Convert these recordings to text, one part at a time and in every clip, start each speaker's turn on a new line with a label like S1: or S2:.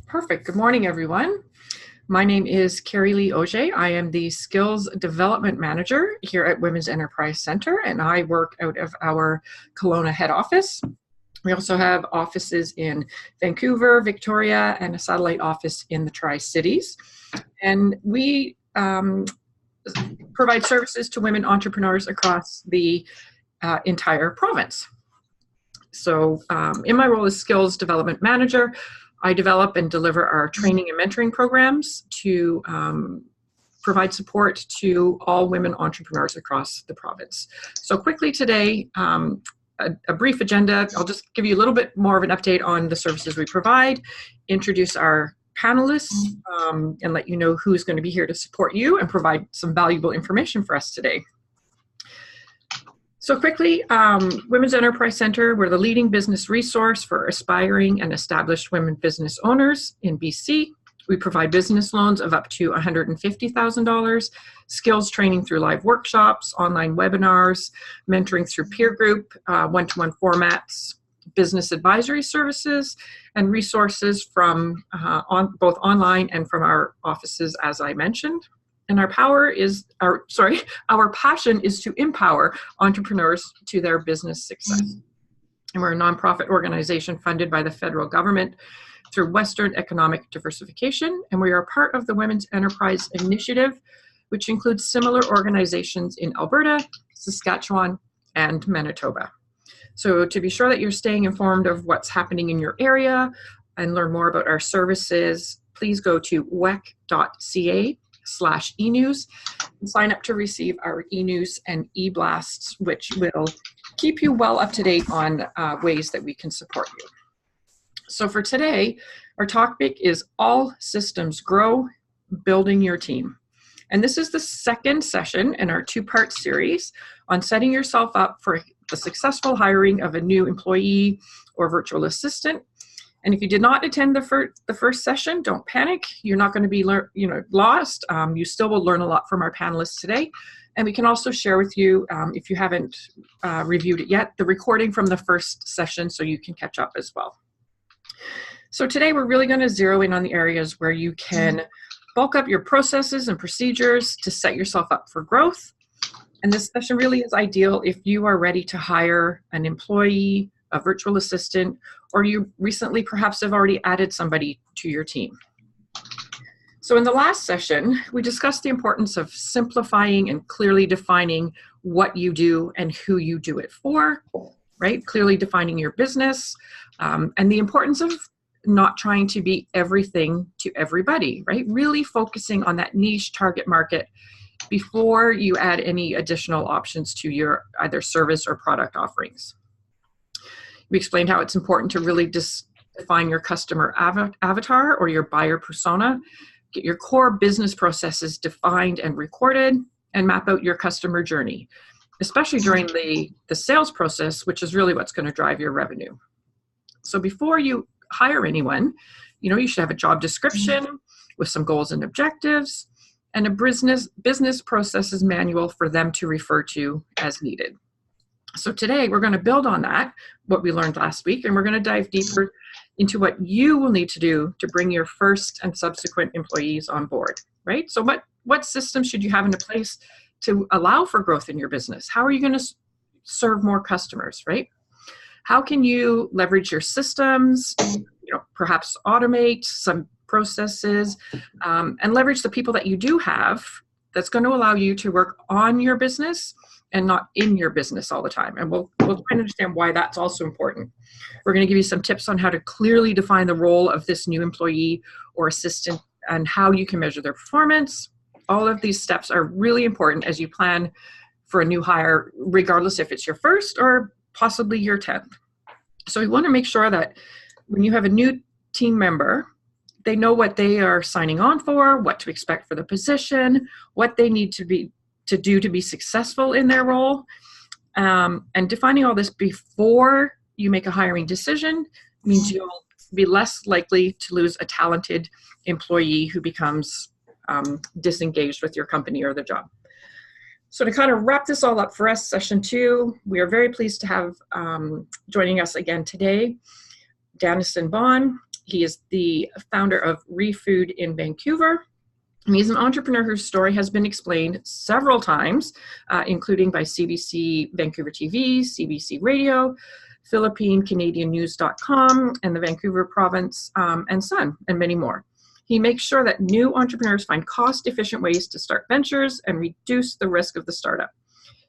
S1: Perfect. Good morning, everyone. My name is Carrie Lee Auger. I am the Skills Development Manager here at Women's Enterprise Center, and I work out of our Kelowna head office. We also have offices in Vancouver, Victoria, and a satellite office in the Tri-Cities. And we provide services to women entrepreneurs across the entire province. So in my role as Skills Development Manager, I develop and deliver our training and mentoring programs to provide support to all women entrepreneurs across the province. So quickly today, a brief agenda. I'll just give you a little bit more of an update on the services we provide, introduce our panelists, and let you know who's going to be here to support you and provide some valuable information for us today. So quickly, Women's Enterprise Center, we're the leading business resource for aspiring and established women business owners in BC. We provide business loans of up to $150,000, skills training through live workshops, online webinars, mentoring through peer group, one-to-one formats, business advisory services, and resources from both online and from our offices, as I mentioned. And our passion is to empower entrepreneurs to their business success. And we're a nonprofit organization funded by the federal government through Western Economic Diversification. And we are part of the Women's Enterprise Initiative, which includes similar organizations in Alberta, Saskatchewan, and Manitoba. So to be sure that you're staying informed of what's happening in your area and learn more about our services, please go to wec.ca/enews and sign up to receive our e-news and e-blasts, which will keep you well up to date on ways that we can support you. So for today, our topic is All Systems Grow, Building Your Team. And this is the second session in our two-part series on setting yourself up for the successful hiring of a new employee or virtual assistant. And if you did not attend the first session, don't panic. You're not going to be lost. You still will learn a lot from our panelists today. And we can also share with you, if you haven't reviewed it yet, the recording from the first session so you can catch up as well. So today we're really going to zero in on the areas where you can bulk up your processes and procedures to set yourself up for growth. And this session really is ideal if you are ready to hire an employee, a virtual assistant, or you recently perhaps have already added somebody to your team. So in the last session, we discussed the importance of simplifying and clearly defining what you do and who you do it for, right? Clearly defining your business, and the importance of not trying to be everything to everybody, right? Really focusing on that niche target market before you add any additional options to your either service or product offerings. We explained how it's important to really define your customer avatar or your buyer persona, get your core business processes defined and recorded, and map out your customer journey, especially during the sales process, which is really what's going to drive your revenue. So before you hire anyone, you should have a job description with some goals and objectives and a business processes manual for them to refer to as needed. So today we're going to build on that, what we learned last week, and we're going to dive deeper into what you will need to do to bring your first and subsequent employees on board, right? So what systems should you have into place to allow for growth in your business? How are you going to serve more customers, right? How can you leverage your systems, perhaps automate some processes, and leverage the people that you do have that's going to allow you to work on your business and not in your business all the time. And we'll try and understand why that's also important. We're going to give you some tips on how to clearly define the role of this new employee or assistant and how you can measure their performance. All of these steps are really important as you plan for a new hire, regardless if it's your first or possibly your 10th. So we want to make sure that when you have a new team member, they know what they are signing on for, what to expect for the position, what they need to do to be successful in their role. And defining all this before you make a hiring decision means you'll be less likely to lose a talented employee who becomes disengaged with your company or the job. So to kind of wrap this all up for us, session 2, we are very pleased to have joining us again today, Denison Bond. He is the founder of ReFood in Vancouver. And he's an entrepreneur whose story has been explained several times, including by CBC Vancouver TV, CBC Radio, PhilippineCanadianNews.com, and the Vancouver Province and Sun, and many more. He makes sure that new entrepreneurs find cost-efficient ways to start ventures and reduce the risk of the startup.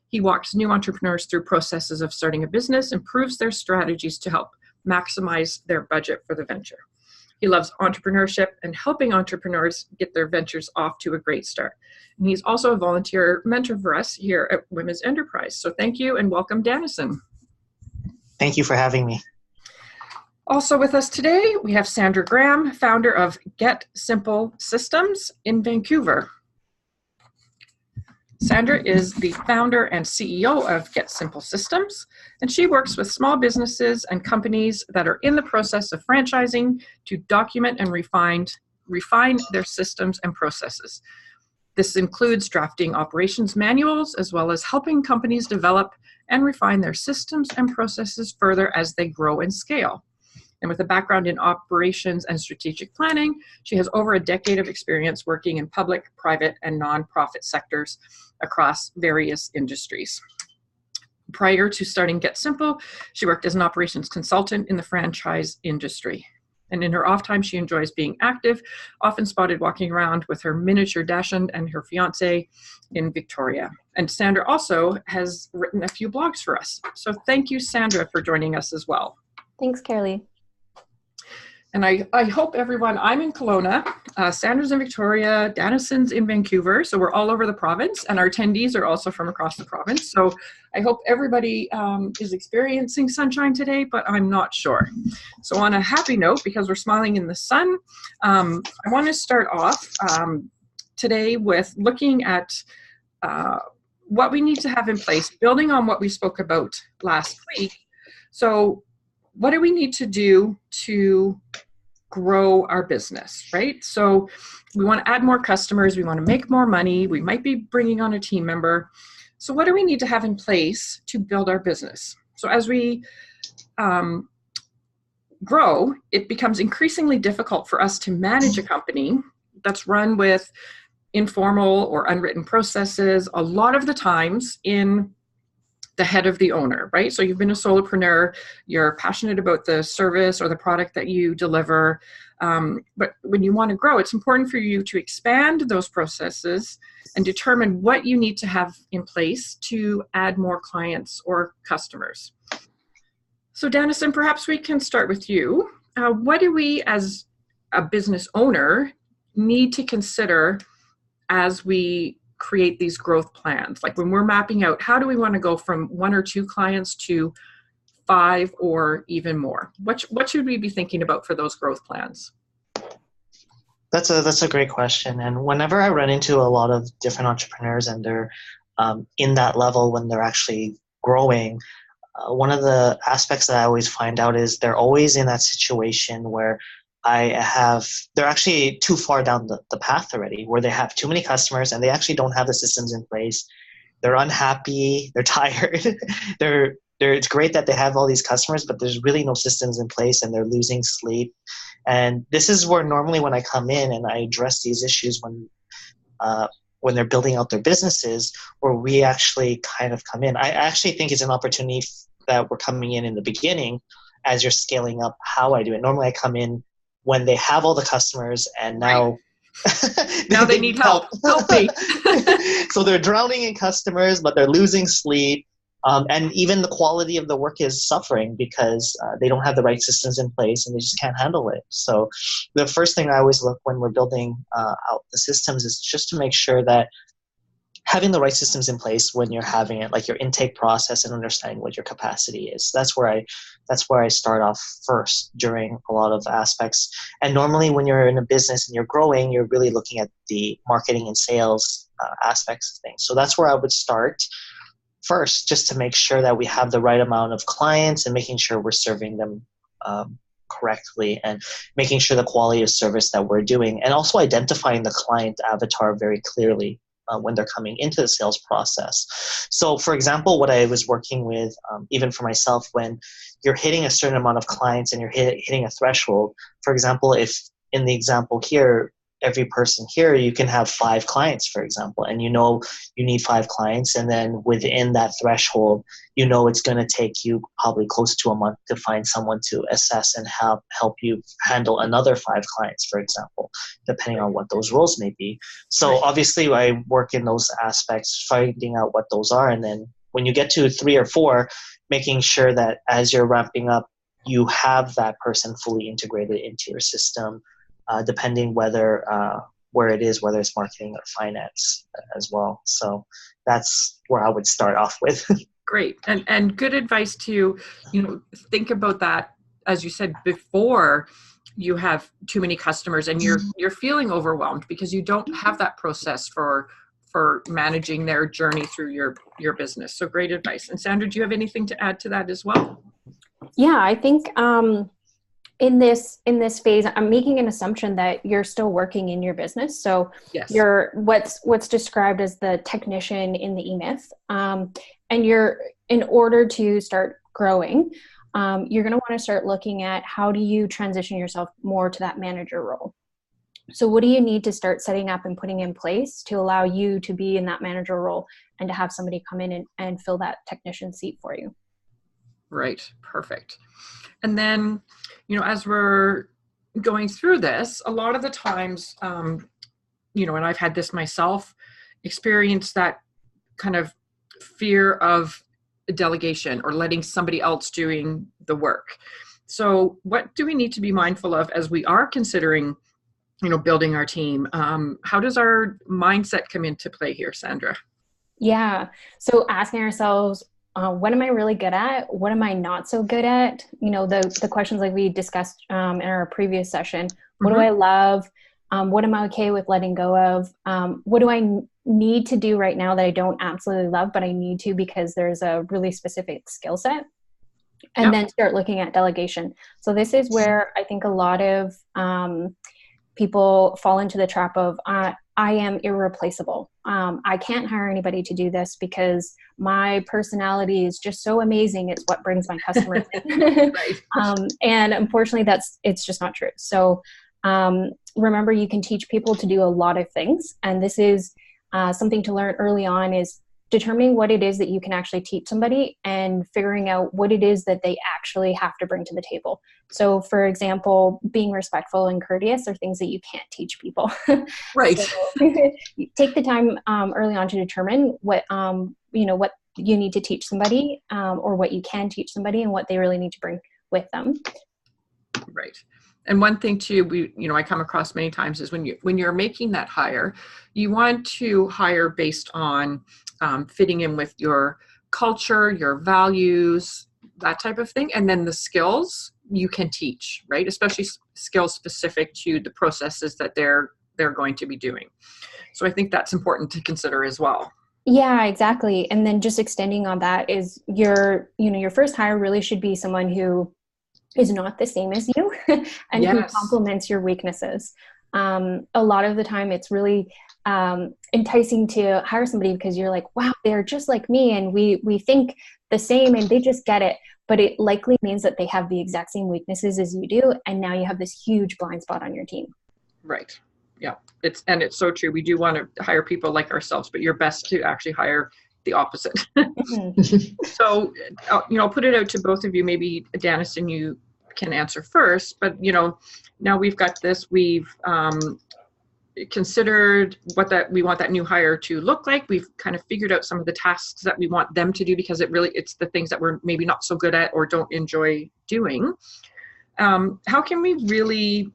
S1: He walks new entrepreneurs through processes of starting a business, improves their strategies to help maximize their budget for the venture. He loves entrepreneurship and helping entrepreneurs get their ventures off to a great start. And he's also a volunteer mentor for us here at Women's Enterprise. So thank you and welcome, Denison.
S2: Thank you for having me.
S1: Also with us today, we have Sandra Graham, founder of Get Simple Systems in Vancouver. Sandra is the founder and CEO of Get Simple Systems, and she works with small businesses and companies that are in the process of franchising to document and refine their systems and processes. This includes drafting operations manuals, as well as helping companies develop and refine their systems and processes further as they grow and scale. And with a background in operations and strategic planning, she has over a decade of experience working in public, private, and nonprofit sectors across various industries. Prior to starting Get Simple, she worked as an operations consultant in the franchise industry. And in her off time, she enjoys being active, often spotted walking around with her miniature dachshund and her fiance in Victoria. And Sandra also has written a few blogs for us. So thank you, Sandra, for joining us as well.
S3: Thanks, Carolee.
S1: And I hope everyone, I'm in Kelowna, Sandra's in Victoria, Denison's in Vancouver, so we're all over the province, and our attendees are also from across the province. So I hope everybody is experiencing sunshine today, but I'm not sure. So on a happy note, because we're smiling in the sun, I want to start off today with looking at what we need to have in place, building on what we spoke about last week. So what do we need to do to grow our business, right? So we want to add more customers, we want to make more money, we might be bringing on a team member. So what do we need to have in place to build our business? So as we grow, it becomes increasingly difficult for us to manage a company that's run with informal or unwritten processes, a lot of the times in the head of the owner, right? So you've been a solopreneur, you're passionate about the service or the product that you deliver, but when you want to grow, it's important for you to expand those processes and determine what you need to have in place to add more clients or customers. So Denison, perhaps we can start with you. What do we as a business owner need to consider as we create these growth plans? Like when we're mapping out, how do we want to go from 1 or 2 clients to 5 or even more? What should we be thinking about for those growth plans?
S2: That's a great question. And whenever I run into a lot of different entrepreneurs and they're in that level when they're actually growing, one of the aspects that I always find out is they're always in that situation where they're actually too far down the path already, where they have too many customers and they actually don't have the systems in place. They're unhappy, they're tired, it's great that they have all these customers, but there's really no systems in place and they're losing sleep. And this is where normally when I come in and I address these issues when they're building out their businesses, where we actually kind of come in. I actually think it's an opportunity that we're coming in the beginning as you're scaling up how I do it. Normally I come in when they have all the customers and now
S1: now they need help. Help me.
S2: So they're drowning in customers, but they're losing sleep. And even the quality of the work is suffering because they don't have the right systems in place and they just can't handle it. So the first thing I always look when we're building out the systems is just to make sure that having the right systems in place when you're having it, like your intake process and understanding what your capacity is. That's where I start off first during a lot of aspects. And normally when you're in a business and you're growing, you're really looking at the marketing and sales aspects of things. So that's where I would start first, just to make sure that we have the right amount of clients and making sure we're serving them correctly and making sure the quality of service that we're doing, and also identifying the client avatar very clearly. when they're coming into the sales process. So for example, what I was working with, even for myself, when you're hitting a certain amount of clients and you're hitting a threshold, for example, if in the example here, every person here, you can have 5 clients, for example, and you know you need 5 clients, and then within that threshold, you know it's going to take you probably close to a month to find someone to assess and help you handle another 5 clients, for example, depending on what those roles may be. So obviously I work in those aspects, finding out what those are, and then when you get to 3 or 4, making sure that as you're ramping up, you have that person fully integrated into your system, depending whether where it is, whether it's marketing or finance as well. So that's where I would start off with.
S1: Great. And good advice to, think about that, as you said, before you have too many customers and you're feeling overwhelmed because you don't have that process for managing their journey through your business. So great advice. And Sandra, do you have anything to add to that as well?
S3: Yeah, I think in this phase, I'm making an assumption that you're still working in your business. So
S1: yes.
S3: You're what's described as the technician in the E-Myth. And in order to start growing, you're going to want to start looking at how do you transition yourself more to that manager role. So what do you need to start setting up and putting in place to allow you to be in that manager role and to have somebody come in and fill that technician seat for you?
S1: Right. Perfect. And then, as we're going through this, a lot of the times, and I've had this myself, experience that kind of fear of delegation or letting somebody else doing the work. So what do we need to be mindful of as we are considering, building our team? How does our mindset come into play here, Sandra?
S3: Yeah. So asking ourselves, what am I really good at? What am I not so good at? The questions like we discussed in our previous session. What do I love? What am I okay with letting go of? What do I need to do right now that I don't absolutely love, but I need to because there's a really specific skill set? And then start looking at delegation. So this is where I think a lot of people fall into the trap of, I am irreplaceable. I can't hire anybody to do this because my personality is just so amazing. It's what brings my customers in. And unfortunately, it's just not true. So remember, you can teach people to do a lot of things. And this is something to learn early on, is determining what it is that you can actually teach somebody and figuring out what it is that they actually have to bring to the table. So for example, being respectful and courteous are things that you can't teach people.
S1: Right.
S3: So, take the time early on to determine what you need to teach somebody, or what you can teach somebody and what they really need to bring with them.
S1: Right. And one thing too, I come across many times is when you're making that hire, you want to hire based on fitting in with your culture, your values, that type of thing. And then the skills you can teach, right? Especially skills specific to the processes that they're going to be doing. So I think that's important to consider as well.
S3: Yeah, exactly. And then just extending on that is your first hire really should be someone who is not the same as you and who complements your weaknesses. A lot of the time it's really enticing to hire somebody because you're like, wow, they're just like me and we think the same and they just get it. But it likely means that they have the exact same weaknesses as you do. And now you have this huge blind spot on your team.
S1: Right. Yeah. It's so true. We do want to hire people like ourselves, but you're best to actually hire the opposite. So, I'll put it out to both of you. Maybe Denison, you can answer first, but now we've got this, we've considered what we want that new hire to look like. We've kind of figured out some of the tasks that we want them to do because it's the things that we're maybe not so good at or don't enjoy doing. How can we really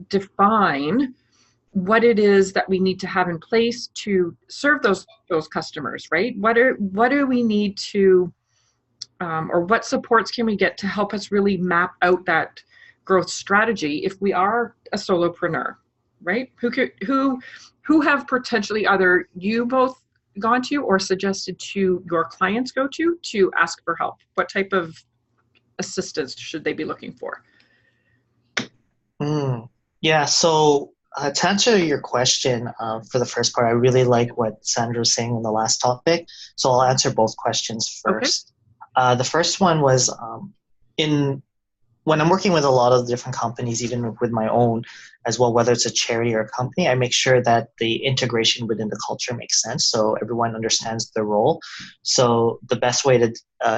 S1: define what it is that we need to have in place to serve those customers, right? What do we need to, or what supports can we get to help us really map out that growth strategy if we are a solopreneur, right? Who have potentially either you both gone to or suggested to your clients go to ask for help? What type of assistance should they be looking for?
S2: Yeah, so To answer your question, for the first part, I really like what Sandra was saying in the last topic. So I'll answer both questions first. Okay. The first one was when I'm working with a lot of different companies, even with my own as well, whether it's a charity or a company, I make sure that the integration within the culture makes sense so everyone understands their role. So the best way to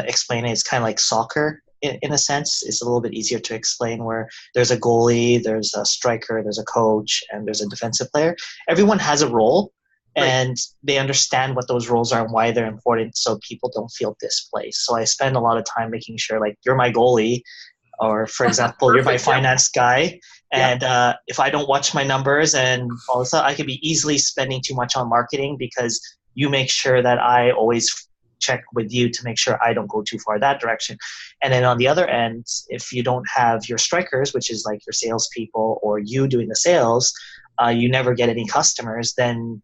S2: explain it is kind of like soccer in a sense. It's a little bit easier to explain where there's a goalie, there's a striker, there's a coach, and there's a defensive player. Everyone has a role. Right. And they understand what those roles are and why they're important so people don't feel displaced. So I spend a lot of time making sure, like, you're my goalie, or for example, you're my finance guy, and if I don't watch my numbers and all this stuff, I could be easily spending too much on marketing because you make sure that I always check with you to make sure I don't go too far that direction. And then on the other end, if you don't have your strikers, which is like your salespeople or you doing the sales, you never get any customers, then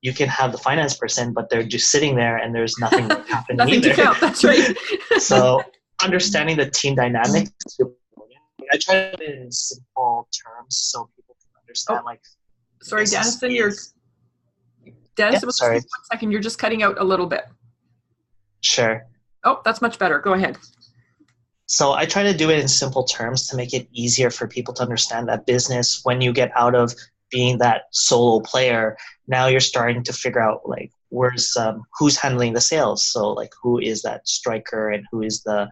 S2: you can have the finance person, but they're just sitting there and there's nothing happening
S1: nothing
S2: either.
S1: To count. That's right.
S2: So understanding the team dynamics. I try to put it in simple terms so people can understand.
S1: Sorry, Denison, Denison,
S2: sorry.
S1: 1 second. You're just cutting out a little bit.
S2: Sure.
S1: Oh, that's much better. Go ahead.
S2: So I try to do it in simple terms to make it easier for people to understand that business. When you get out of being that solo player, now you're starting to figure out like who's handling the sales. So like who is that striker and who is the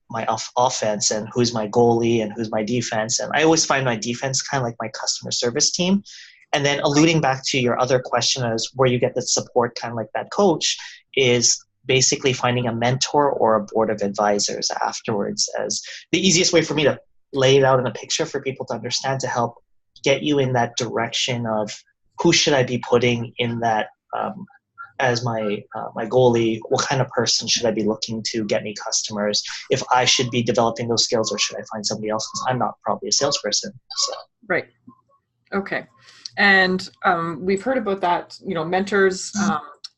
S2: my offense and who's my goalie and who's my defense. And I always find my defense kind of like my customer service team. And then alluding back to your other question is where you get the support, kind of like that coach, is basically finding a mentor or a board of advisors afterwards as the easiest way for me to lay it out in a picture for people to understand, to help get you in that direction of who should I be putting in that as my goalie, what kind of person should I be looking to get me customers, if I should be developing those skills or should I find somebody else because I'm not probably a salesperson. So.
S1: Right. Okay. And we've heard about that, mentors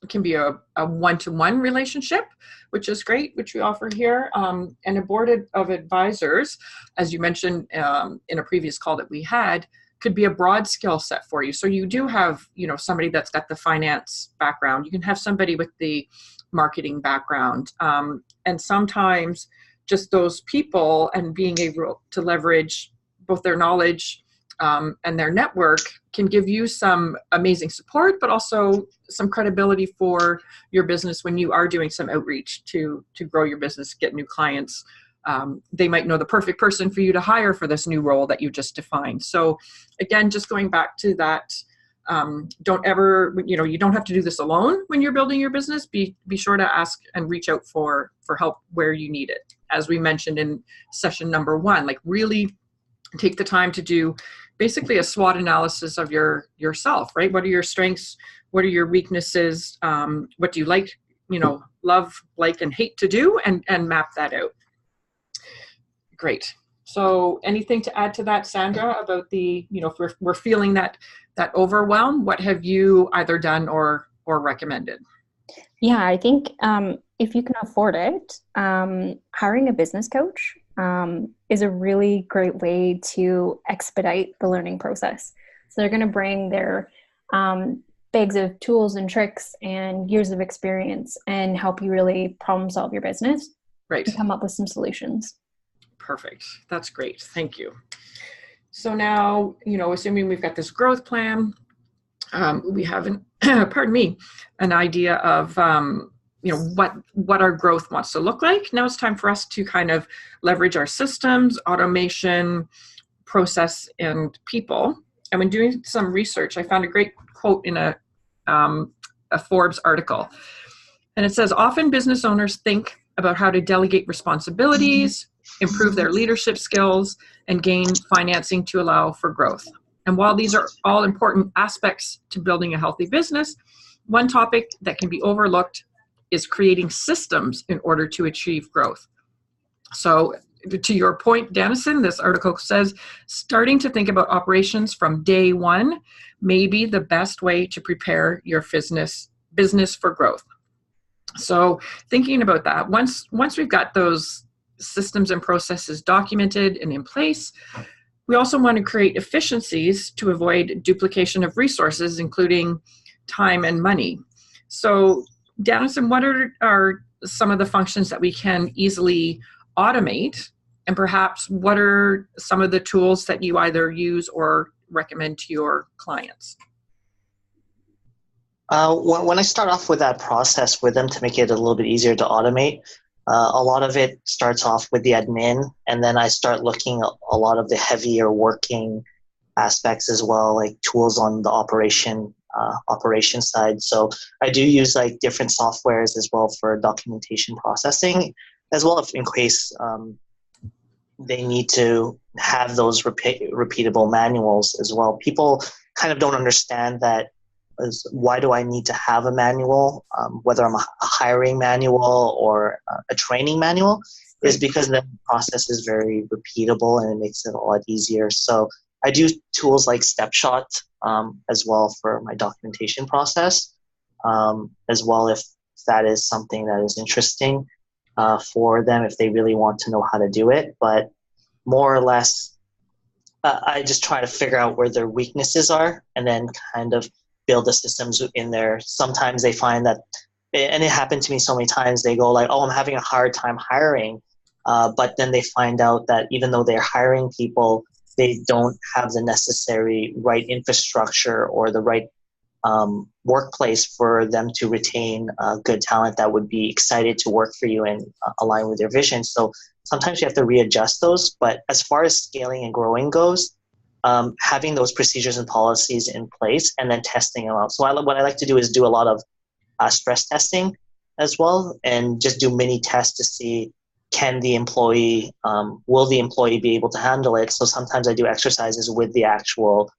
S1: can be a one-to-one relationship, which is great, which we offer here. And a board of advisors, as you mentioned in a previous call that we had, could be a broad skill set for you. So you do have, somebody that's got the finance background. You can have somebody with the marketing background. And sometimes just those people and being able to leverage both their knowledge and their network can give you some amazing support, but also some credibility for your business when you are doing some outreach to grow your business, get new clients. They might know the perfect person for you to hire for this new role that you just defined. So again, just going back to that, don't ever, you don't have to do this alone when you're building your business. Be sure to ask and reach out for help where you need it. As we mentioned in session number 1, like really take the time to do basically a SWOT analysis of yourself, right? What are your strengths? What are your weaknesses? What do you like, love, like, and hate to do, and map that out. Great. So anything to add to that, Sandra, about the, if we're feeling that overwhelm, what have you either done or recommended?
S3: Yeah, I think if you can afford it, hiring a business coach is a really great way to expedite the learning process. So they're going to bring their bags of tools and tricks and years of experience and help you really problem solve your business.
S1: Right.
S3: And come up with some solutions. Perfect.
S1: That's great. Thank you. So now, assuming we've got this growth plan, we have an idea of, what our growth wants to look like. Now it's time for us to kind of leverage our systems, automation, process, and people. And when doing some research, I found a great quote in a Forbes article. And it says, often business owners think about how to delegate responsibilities, improve their leadership skills, and gain financing to allow for growth. And while these are all important aspects to building a healthy business, one topic that can be overlooked is creating systems in order to achieve growth. So to your point, Denison, this article says, starting to think about operations from day one may be the best way to prepare your business for growth. So thinking about that, once we've got those systems and processes documented and in place, We also want to create efficiencies to avoid duplication of resources, including time and money. So, Denison, what are some of the functions that we can easily automate? And perhaps what are some of the tools that you either use or recommend to your clients?
S2: When I start off with that process with them to make it a little bit easier to automate, a lot of it starts off with the admin, and then I start looking at a lot of the heavier working aspects as well, like tools on the operation side. So I do use like different softwares as well for documentation processing, as well if in case they need to have those repeatable manuals as well. People kind of don't understand that. Why do I need to have a manual, whether I'm a hiring manual or a training manual, is because the process is very repeatable and it makes it a lot easier. So I do tools like Stepshot as well for my documentation process, as well if that is something that is interesting for them, if they really want to know how to do it. But more or less, I just try to figure out where their weaknesses are and then kind of build the systems in there. Sometimes they find that, and it happened to me so many times, they go like, oh, I'm having a hard time hiring. But then they find out that even though they're hiring people, they don't have the necessary right infrastructure or the right workplace for them to retain good talent that would be excited to work for you and align with your vision. So sometimes you have to readjust those. But as far as scaling and growing goes, having those procedures and policies in place and then testing them out. So what I like to do is do a lot of stress testing as well, and just do mini tests to see will the employee be able to handle it. So sometimes I do exercises with the actual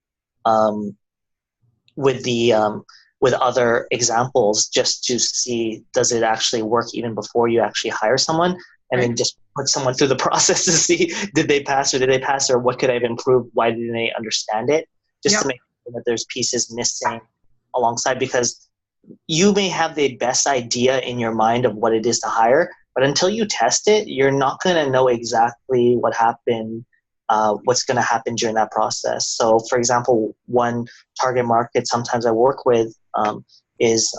S2: with other examples just to see, does it actually work even before you actually hire someone, and then just put someone through the process to see, did they pass or what could I have improved? Why didn't they understand it? Just to make sure that there's pieces missing alongside, because you may have the best idea in your mind of what it is to hire, but until you test it, you're not going to know exactly what happened, what's going to happen during that process. So for example, one target market sometimes I work with is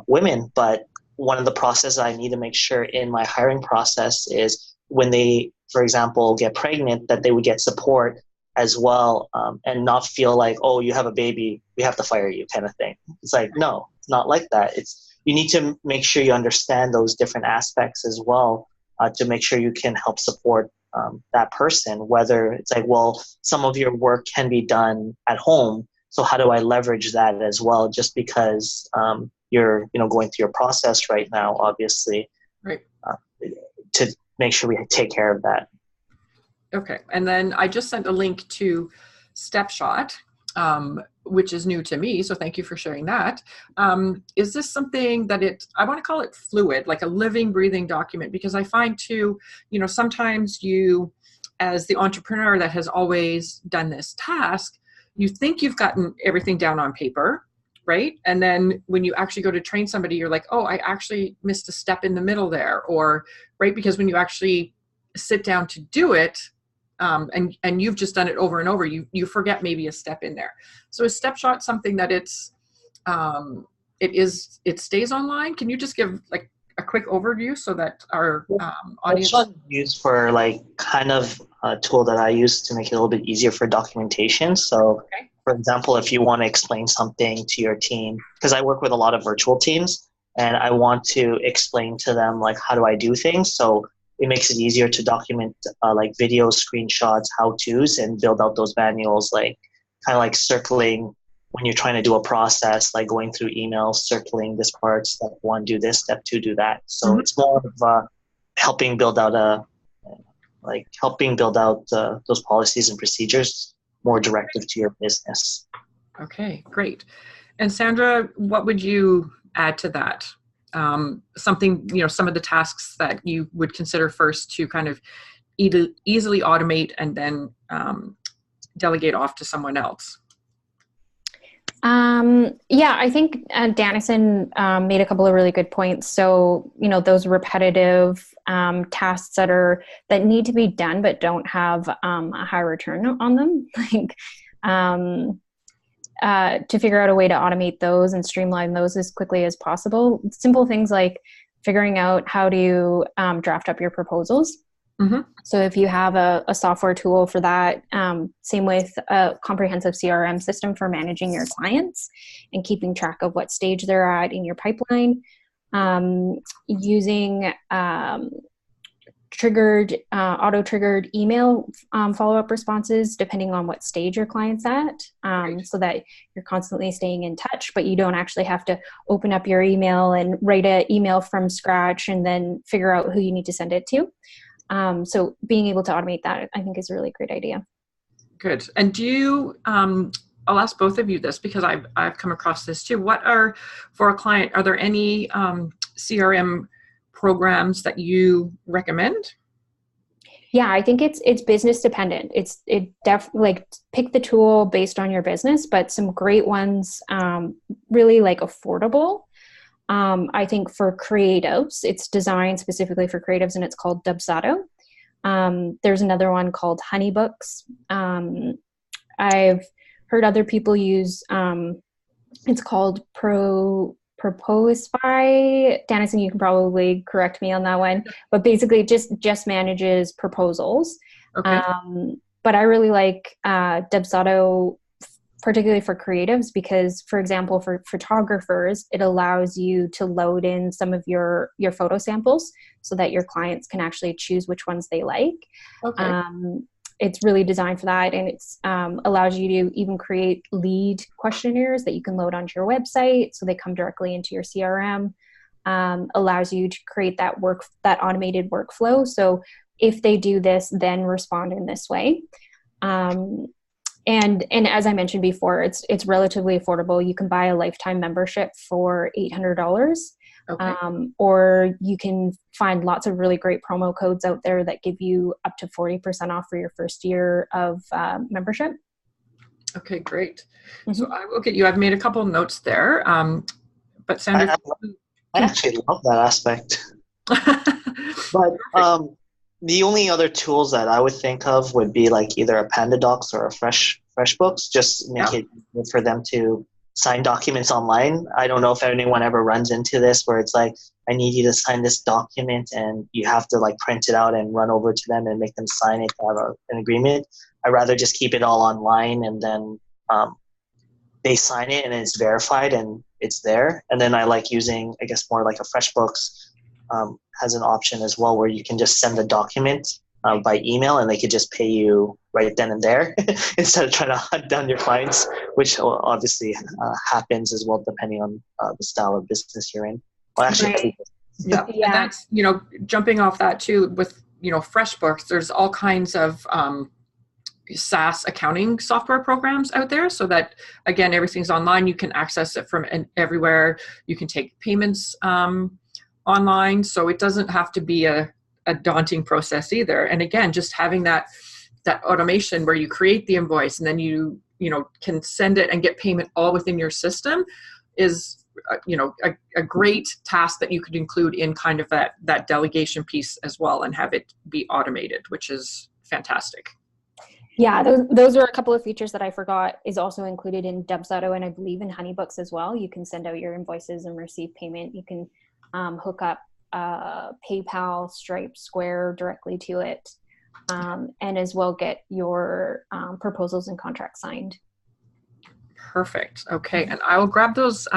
S2: women, but one of the processes I need to make sure in my hiring process is when they, for example, get pregnant, that they would get support as well, and not feel like, oh, you have a baby, we have to fire you kind of thing. It's like, no, it's not like that. You need to make sure you understand those different aspects as well, to make sure you can help support that person, whether it's like, well, some of your work can be done at home, so how do I leverage that as well, just because you're going through your process right now, obviously, to make sure we take care of that.
S1: Okay, and then I just sent a link to Stepshot, which is new to me, so thank you for sharing that. Is this something that I want to call it fluid, like a living, breathing document, because I find too, sometimes you, as the entrepreneur that has always done this task, you think you've gotten everything down on paper, right? And then when you actually go to train somebody, you're like, oh, I actually missed a step in the middle there, or, right? Because when you actually sit down to do it, and you've just done it over and over, you forget maybe a step in there. So is Stepshot something that it stays online? Can you just give like a quick overview so that our audience?
S2: Stepshot is used for like kind of a tool that I use to make it a little bit easier for documentation. So for example, if you want to explain something to your team, because I work with a lot of virtual teams and I want to explain to them like, how do I do things? So it makes it easier to document like videos, screenshots, how-tos, and build out those manuals, like kind of like circling when you're trying to do a process, like going through emails, circling this part, step 1, do this, step 2, do that. So it's more of helping build out those policies and procedures more directive to your business. Okay, great.
S1: And Sandra, what would you add to that? Something, some of the tasks that you would consider first to kind of easily automate and then delegate off to someone else.
S3: Yeah, I think Denison made a couple of really good points. So, those repetitive tasks that need to be done but don't have a high return on them, like to figure out a way to automate those and streamline those as quickly as possible. Simple things like figuring out how to draft up your proposals.
S1: Mm-hmm.
S3: So if you have a software tool for that, same with a comprehensive CRM system for managing your clients and keeping track of what stage they're at in your pipeline, using auto-triggered email follow-up responses depending on what stage your client's at, so that you're constantly staying in touch, but you don't actually have to open up your email and write an email from scratch and then figure out who you need to send it to. So being able to automate that, I think, is a really great idea.
S1: Good. And do you, I'll ask both of you this because I've come across this too. For a client, are there any CRM programs that you recommend?
S3: Yeah, I think it's business dependent. Like pick the tool based on your business, but some great ones, really like affordable. I think for creatives, it's designed specifically for creatives, and it's called Dubsado. There's another one called Honeybooks. I've heard other people use, it's called Proposify. Denison, you can probably correct me on that one, but basically it just manages proposals.
S1: Okay.
S3: But I really like Dubsado, particularly for creatives, because, for example, for photographers, it allows you to load in some of your photo samples so that your clients can actually choose which ones they like.
S1: Okay.
S3: It's really designed for that, and it's allows you to even create lead questionnaires that you can load onto your website, so they come directly into your CRM. Allows you to create that automated workflow. So if they do this, then respond in this way. And as I mentioned before, it's relatively affordable. You can buy a lifetime membership for $800.
S1: Okay.
S3: Or you can find lots of really great promo codes out there that give you up to 40% off for your first year of membership.
S1: Okay, great.
S3: Mm-hmm.
S1: So I will get you. I've made a couple of notes there. But Sandra,
S2: I actually love that aspect. But the only other tools that I would think of would be like either a PandaDocs or a FreshBooks, just make it easier for them to sign documents online. I don't know if anyone ever runs into this where it's like, I need you to sign this document and you have to like print it out and run over to them and make them sign it to have an agreement. I'd rather just keep it all online, and then they sign it and it's verified and it's there. And then I like using, I guess, more like a FreshBooks has an option as well where you can just send the document by email and they could just pay you right then and there instead of trying to hunt down your clients, which obviously happens as well depending on the style of business you're in. Well, actually,
S3: right.
S1: Yeah. And that's, jumping off that too with, FreshBooks, there's all kinds of SaaS accounting software programs out there, so that, again, everything's online. You can access it from everywhere. You can take payments online, so it doesn't have to be a daunting process either. And again, just having that automation where you create the invoice and then you can send it and get payment all within your system is a great task that you could include in kind of that delegation piece as well, and have it be automated, which is fantastic.
S3: Yeah, those are a couple of features that I forgot is also included in Dubsado, and I believe in Honeybooks as well. You can send out your invoices and receive payment. You can hook up PayPal, Stripe, Square directly to it, and as well get your proposals and contracts signed.
S1: Perfect. Okay, and I will grab those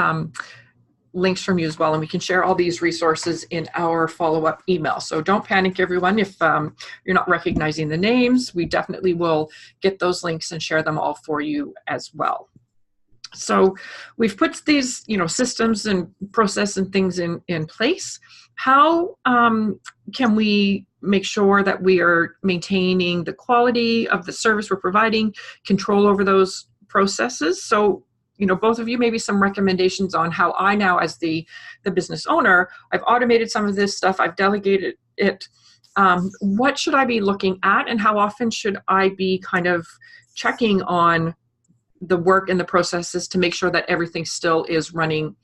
S1: links from you as well, and we can share all these resources in our follow-up email. So don't panic, everyone, if you're not recognizing the names. We definitely will get those links and share them all for you as well. So we've put these, systems and process and things in place. How can we make sure that we are maintaining the quality of the service we're providing, control over those processes? So, both of you, maybe some recommendations on how I now, as the business owner, I've automated some of this stuff, I've delegated it. What should I be looking at, and how often should I be kind of checking on the work and the processes to make sure that everything still is running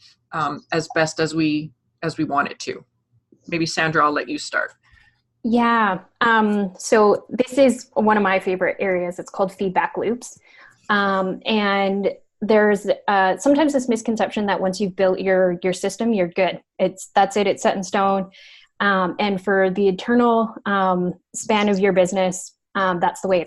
S1: as best as we want it to. Maybe Sandra, I'll let you start.
S3: Yeah. So this is one of my favorite areas. It's called feedback loops. And there's sometimes this misconception that once you've built your system, you're good. That's it. It's set in stone. And for the eternal span of your business, that's the way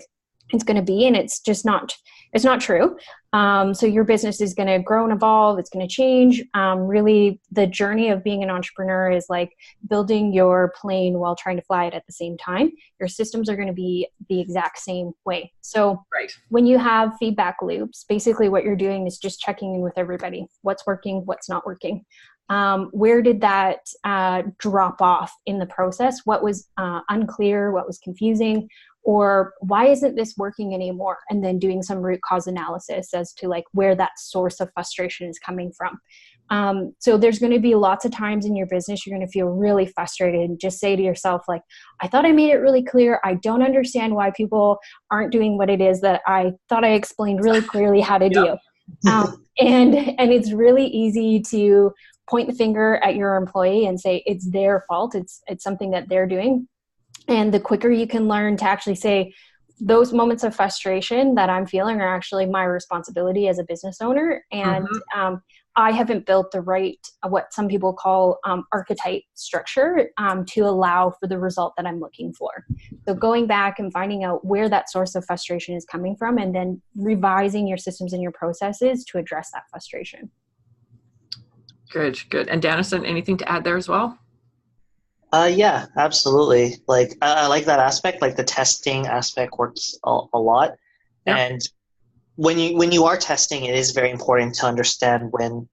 S3: it's going to be. And it's just not, it's not true. So your business is going to grow and evolve. It's going to change. Really, the journey of being an entrepreneur is like building your plane while trying to fly it at the same time. Your systems are going to be the exact same way. So when you have feedback loops, basically what you're doing is just checking in with everybody. What's working, what's not working. Where did that drop off in the process? What was unclear? What was confusing? Or why isn't this working anymore? And then doing some root cause analysis as to like where that source of frustration is coming from. So there's going to be lots of times in your business you're going to feel really frustrated and just say to yourself, like, I thought I made it really clear. I don't understand why people aren't doing what it is that I thought I explained really clearly how to do. And it's really easy to point the finger at your employee and say it's their fault. It's something that they're doing. And the quicker you can learn to actually say those moments of frustration that I'm feeling are actually my responsibility as a business owner. And I haven't built the right, what some people call archetype structure to allow for the result that I'm looking for. So going back and finding out where that source of frustration is coming from and then revising your systems and your processes to address that frustration. Good.
S1: And Denison, anything to add there as well?
S2: Yeah, absolutely. Like I like that aspect. Like the testing aspect works a lot.
S1: Yeah.
S2: And when you are testing, it is very important to understand when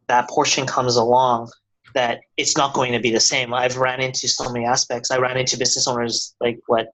S2: that portion comes along that it's not going to be the same. I've ran into so many aspects. I ran into business owners like to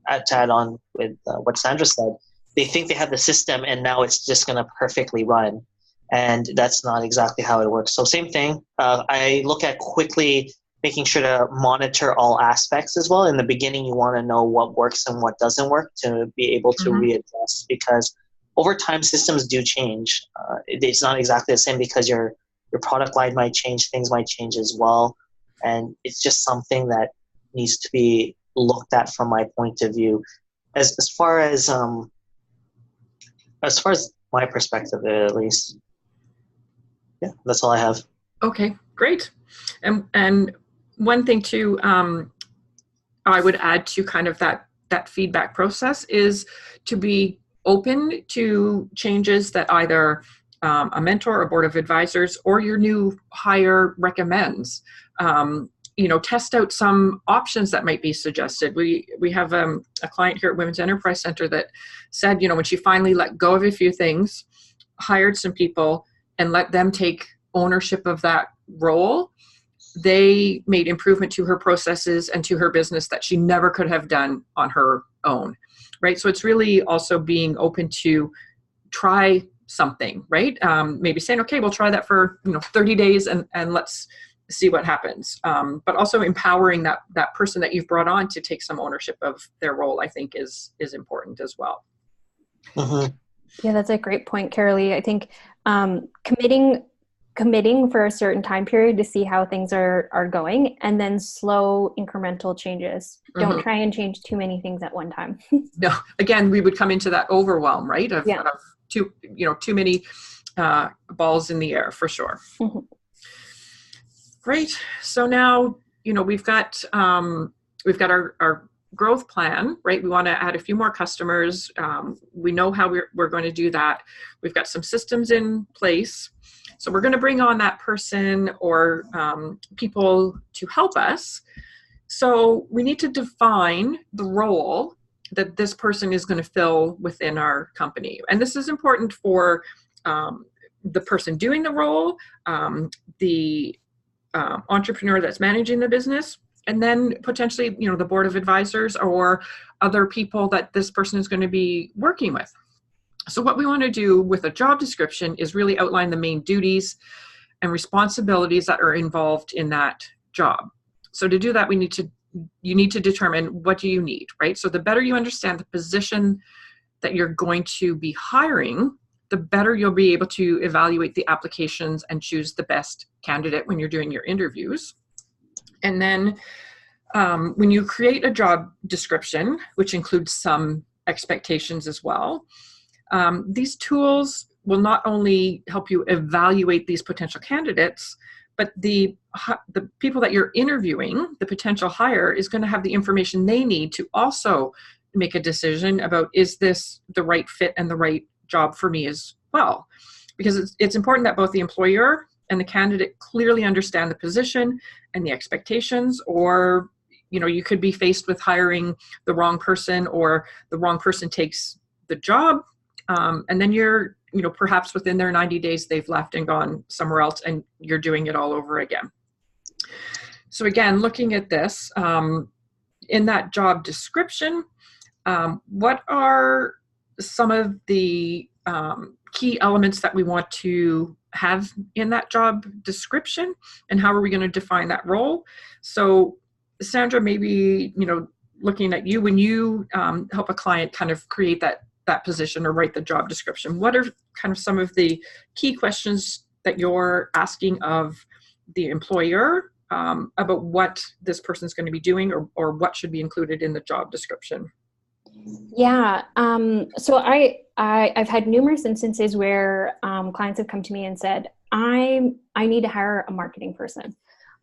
S2: add on with what Sandra said. They think they have the system and now it's just going to perfectly run. And that's not exactly how it works. So same thing. I look at quickly making sure to monitor all aspects as well. In the beginning, you want to know what works and what doesn't work to be able to readjust, because over time, systems do change. It's not exactly the same because your product line might change, things might change as well. And it's just something that needs to be looked at from my point of view. As far as my perspective, at least. Yeah, that's all I have.
S1: Okay, great. And one thing too, I would add to kind of that feedback process is to be open to changes that either a mentor or board of advisors or your new hire recommends. Test out some options that might be suggested. We have a client here at Women's Enterprise Center that said, when she finally let go of a few things, hired some people and let them take ownership of that role, they made improvement to her processes and to her business that she never could have done on her own, right? So it's really also being open to try something, right? Maybe saying, okay, we'll try that for 30 days and let's see what happens. But also empowering that person that you've brought on to take some ownership of their role, I think is important as well.
S3: Yeah, that's a great point, Carolee. I think committing for a certain time period to see how things are going, and then slow incremental changes. Don't try and change too many things at one time.
S1: No, again, we would come into that overwhelm, right? Of too many balls in the air, for sure. Great. So now, we've got our growth plan, right? We want to add a few more customers. We know how we're going to do that. We've got some systems in place. So we're going to bring on that person or people to help us. So we need to define the role that this person is going to fill within our company. And this is important for the person doing the role, the entrepreneur that's managing the business, and then potentially, the board of advisors or other people that this person is going to be working with. So what we want to do with a job description is really outline the main duties and responsibilities that are involved in that job. So to do that, you need to determine what do you need, right? So the better you understand the position that you're going to be hiring, the better you'll be able to evaluate the applications and choose the best candidate when you're doing your interviews. And then when you create a job description, which includes some expectations as well, these tools will not only help you evaluate these potential candidates, but the people that you're interviewing, the potential hire, is going to have the information they need to also make a decision about, is this the right fit and the right job for me as well? Because it's important that both the employer and the candidate clearly understand the position and the expectations, or you could be faced with hiring the wrong person, or the wrong person takes the job, and then you're perhaps within their 90 days they've left and gone somewhere else, and you're doing it all over again. So again, looking at this, in that job description, what are some of the key elements that we want to have in that job description, and how are we going to define that role? So Sandra, maybe, looking at you, when you help a client kind of create that position or write the job description, what are kind of some of the key questions that you're asking of the employer about what this person's going to be doing, or what should be included in the job description?
S3: Yeah. So I've had numerous instances where clients have come to me and said, I need to hire a marketing person.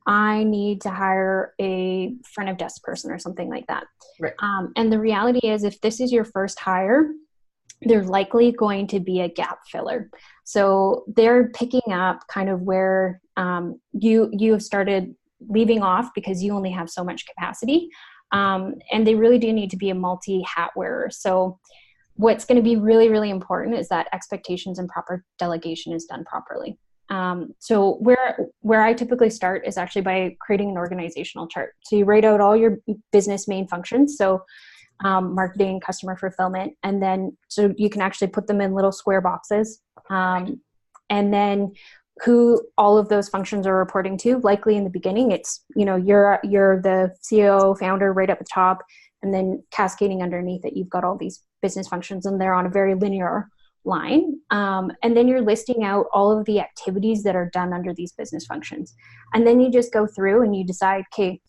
S3: I need to hire a front of desk person or something like that.
S1: Right.
S3: And the reality is, if this is your first hire, there's likely going to be a gap filler. So they're picking up kind of where you have started leaving off because you only have so much capacity. And they really do need to be a multi-hat wearer. So what's going to be really, really important is that expectations and proper delegation is done properly. So where I typically start is actually by creating an organizational chart. So you write out all your business main functions. So marketing, customer fulfillment, and then so you can actually put them in little square boxes. And then who all of those functions are reporting to. Likely in the beginning, it's, you're the CEO, founder right at the top, and then cascading underneath it, you've got all these business functions, and they're on a very linear line. And then you're listing out all of the activities that are done under these business functions. And then you just go through and you decide, okay,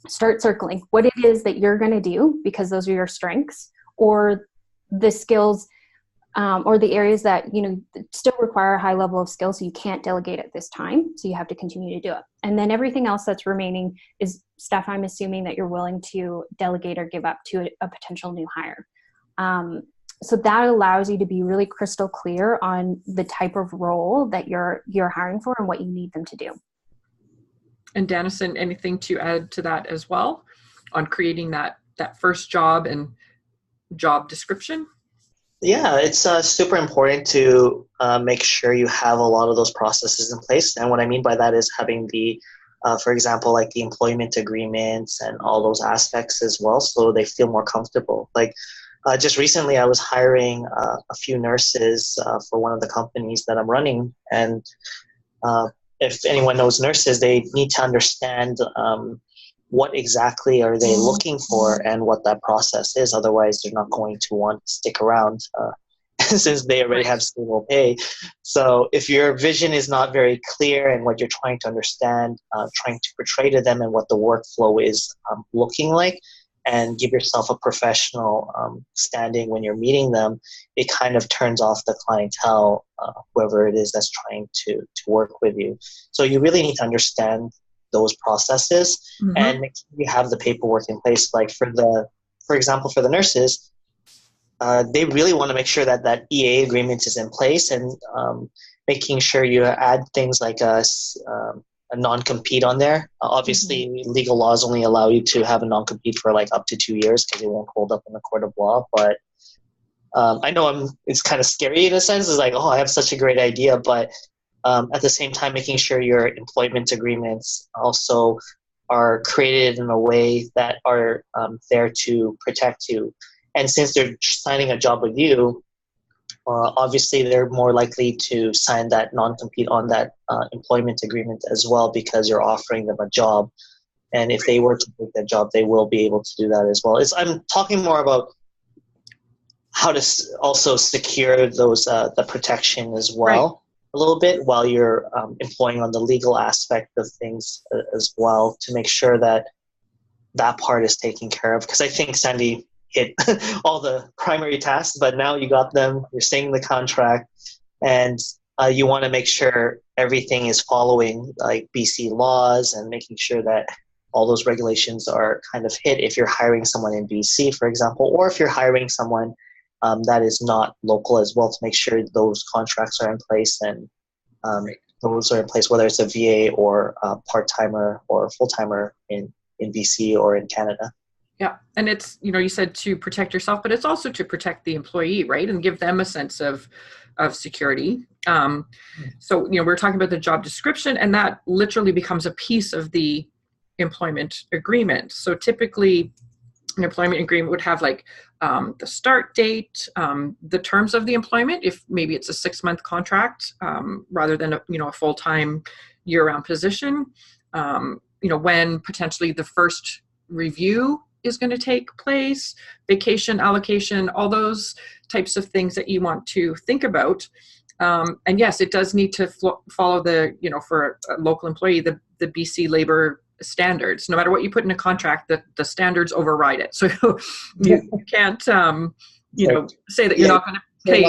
S3: start circling what it is that you're going to do, because those are your strengths, or the skills, or the areas that, still require a high level of skill. So you can't delegate at this time. So you have to continue to do it. And then everything else that's remaining is stuff I'm assuming that you're willing to delegate or give up to a potential new hire. So that allows you to be really crystal clear on the type of role that you're hiring for and what you need them to do.
S1: And Denison, anything to add to that as well on creating that first job and job description?
S2: Yeah, it's super important to make sure you have a lot of those processes in place. And what I mean by that is having the, for example, like the employment agreements and all those aspects as well, so they feel more comfortable. Like just recently, I was hiring a few nurses for one of the companies that I'm running. And if anyone knows nurses, they need to understand what exactly are they looking for and what that process is. Otherwise, they're not going to want to stick around since they already have stable pay. So if your vision is not very clear and what you're trying to understand, trying to portray to them and what the workflow is looking like, and give yourself a professional standing when you're meeting them, it kind of turns off the clientele, whoever it is that's trying to work with you. So you really need to understand those processes and make sure you have the paperwork in place. Like for example, for the nurses, they really want to make sure that EA agreement is in place, and making sure you add things like a non-compete on there. Obviously, legal laws only allow you to have a non-compete for like up to 2 years because it won't hold up in the court of law. But I know it's kind of scary in a sense. It's like, oh, I have such a great idea, but at the same time, making sure your employment agreements also are created in a way that are there to protect you. And since they're signing a job with you, obviously they're more likely to sign that non-compete on that employment agreement as well, because you're offering them a job. And if they were to take that job, they will be able to do that as well. I'm talking more about how to also secure those the protection as well a little bit while you're employing on the legal aspect of things as well to make sure that that part is taken care of. Because I think Sandy hit all the primary tasks, but now you got them, you're saying the contract, and you want to make sure everything is following like BC laws and making sure that all those regulations are kind of hit if you're hiring someone in BC, for example, or if you're hiring someone that is not local as well, to make sure those contracts are in place and those are in place, whether it's a VA or a part-timer or a full-timer in BC or in Canada.
S1: Yeah. And it's, you said to protect yourself, but it's also to protect the employee, right? And give them a sense of security. So, we're talking about the job description, and that literally becomes a piece of the employment agreement. So typically an employment agreement would have like the start date, the terms of the employment, if maybe it's a 6-month contract rather than a full-time year-round position, when potentially the first review is going to take place, vacation allocation, all those types of things that you want to think about. And yes, it does need to follow the, for a local employee, the BC labor standards. No matter what you put in a contract, the standards override it. So you can't, say that you're not going to pay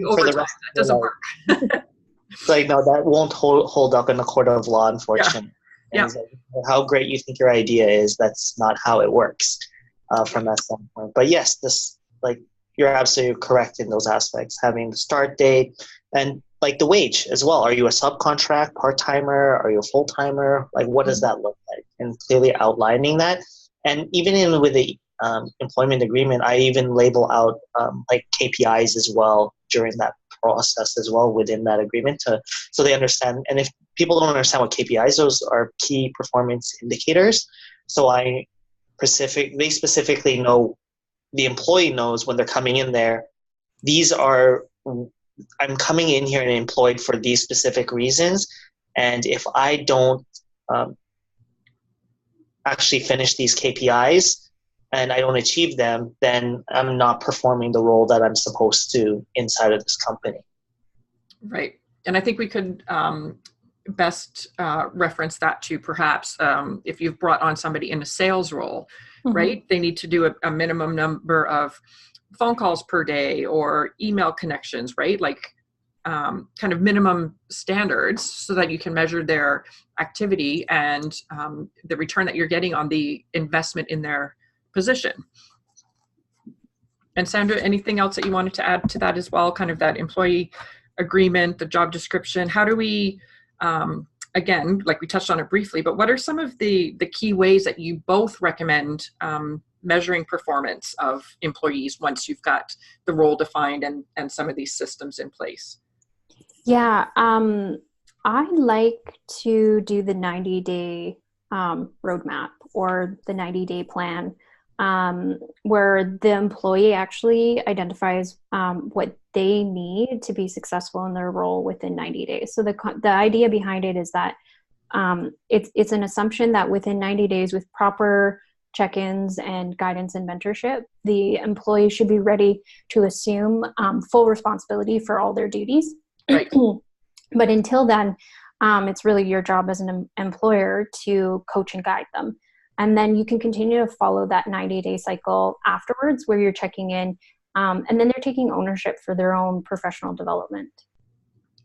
S1: overtime. That doesn't work.
S2: It's like, no, that won't hold up in the court of law, unfortunately.
S1: Yeah.
S2: Like, how great you think your idea is, that's not how it works from that standpoint. But yes, you're absolutely correct in those aspects, having the start date and like the wage as well. Are you a subcontract, part-timer? Are you a full-timer? Like, what does that look like? And clearly outlining that. And even with the employment agreement, I even label out like KPIs as well during that process as well within that agreement so they understand. And if people don't understand what KPIs, those are key performance indicators. So they specifically know, the employee knows when they're coming in there, I'm coming in here and employed for these specific reasons. And if I don't actually finish these KPIs and I don't achieve them, then I'm not performing the role that I'm supposed to inside of this company. Right.
S1: And I think we could best reference that to perhaps if you've brought on somebody in a sales role, right? They need to do a minimum number of phone calls per day or email connections, right? Like kind of minimum standards so that you can measure their activity and the return that you're getting on the investment in their position. And Sandra, anything else that you wanted to add to that as well? Kind of that employee agreement, the job description. How do we, again, like we touched on it briefly, but what are some of the key ways that you both recommend measuring performance of employees once you've got the role defined and some of these systems in place?
S3: Yeah, I like to do the 90-day roadmap or the 90-day plan, where the employee actually identifies what they need to be successful in their role within 90 days. So the idea behind it is that it's an assumption that within 90 days, with proper check-ins and guidance and mentorship, the employee should be ready to assume full responsibility for all their duties.
S1: Right.
S3: But until then, it's really your job as an employer to coach and guide them. And then you can continue to follow that 90-day cycle afterwards, where you're checking in, and then they're taking ownership for their own professional development.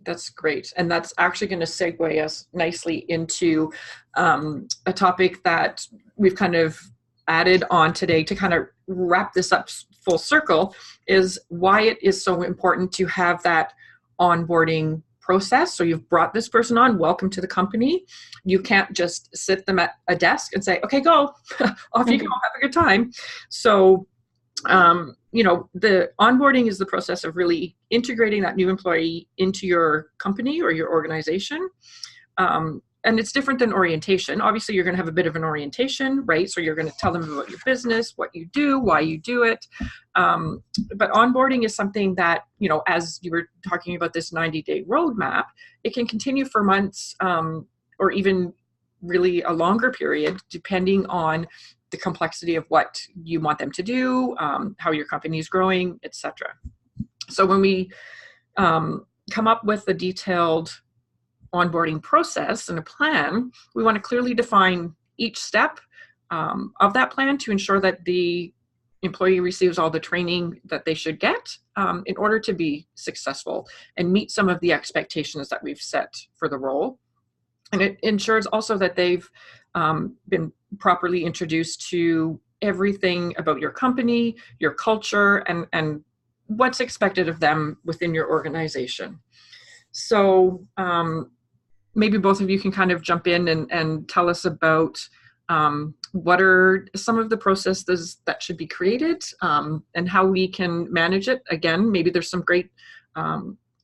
S1: That's great. And that's actually going to segue us nicely into a topic that we've kind of added on today to kind of wrap this up full circle, is why it is so important to have that onboarding process. So you've brought this person on, welcome to the company. You can't just sit them at a desk and say, okay, go, off you go, have a good time. So, the onboarding is the process of really integrating that new employee into your company or your organization. And it's different than orientation. Obviously, you're going to have a bit of an orientation, right? So you're going to tell them about your business, what you do, why you do it. But onboarding is something that, as you were talking about this 90-day roadmap, it can continue for months or even really a longer period, depending on the complexity of what you want them to do, how your company is growing, etc. So when we come up with a detailed onboarding process and a plan, we want to clearly define each step of that plan to ensure that the employee receives all the training that they should get in order to be successful and meet some of the expectations that we've set for the role. And it ensures also that they've been properly introduced to everything about your company, your culture, and what's expected of them within your organization. So maybe both of you can kind of jump in and tell us about what are some of the processes that should be created and how we can manage it. Again, maybe there's some great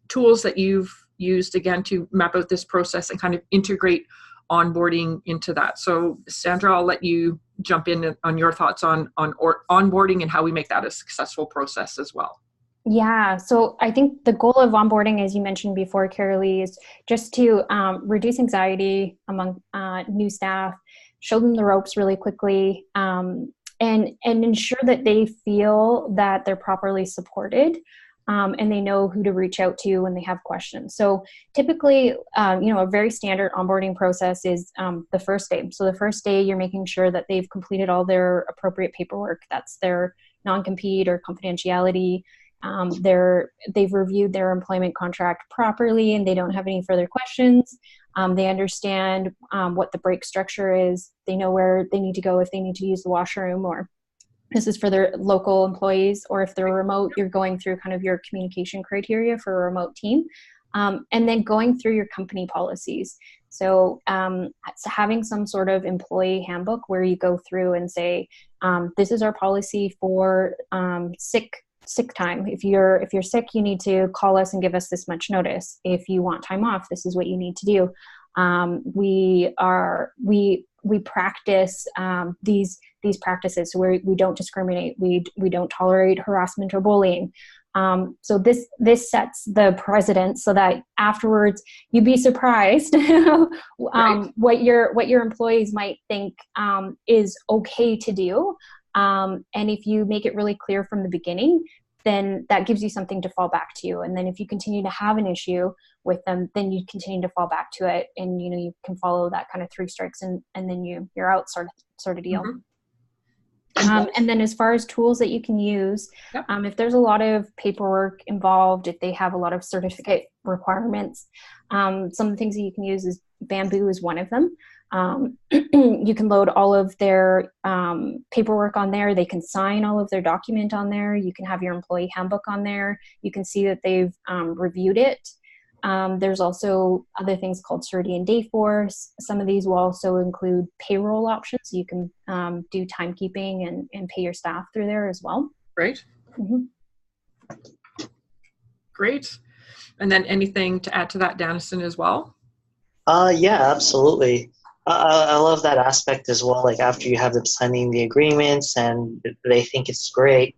S1: tools that you've used, again, to map out this process and kind of integrate onboarding into that. So Sandra, I'll let you jump in on your thoughts on onboarding and how we make that a successful process as well.
S3: Yeah, so I think the goal of onboarding, as you mentioned before, Carolee, is just to reduce anxiety among new staff, show them the ropes really quickly, and ensure that they feel that they're properly supported, and they know who to reach out to when they have questions. So typically, a very standard onboarding process is the first day. So the first day, you're making sure that they've completed all their appropriate paperwork. That's their non-compete or confidentiality. They've reviewed their employment contract properly and they don't have any further questions. They understand what the break structure is. They know where they need to go if they need to use the washroom, or this is for their local employees, or if they're remote, you're going through kind of your communication criteria for a remote team. And then going through your company policies. So having some sort of employee handbook where you go through and say, this is our policy for sick time. If you're sick, you need to call us and give us this much notice. If you want time off, this is what you need to do. We practice these practices where we don't discriminate. We don't tolerate harassment or bullying. So this sets the precedent so that afterwards you'd be surprised
S1: Right.
S3: what your employees might think is okay to do. And if you make it really clear from the beginning, then that gives you something to fall back to. And then if you continue to have an issue with them, then you continue to fall back to it. And, you can follow that kind of 3 strikes and then you're out sort of deal. Mm-hmm. And then as far as tools that you can use, yep. If there's a lot of paperwork involved, if they have a lot of certificate requirements, some of the things that you can use is Bamboo is one of them. You can load all of their paperwork on there. They can sign all of their document on there. You can have your employee handbook on there. You can see that they've reviewed it. There's also other things called Certi and Dayforce. Some of these will also include payroll options. So you can do timekeeping and pay your staff through there as well.
S1: Great.
S3: Mm-hmm.
S1: Great. And then anything to add to that, Denison, as well?
S2: Yeah, absolutely. I love that aspect as well. Like after you have them signing the agreements and they think it's great,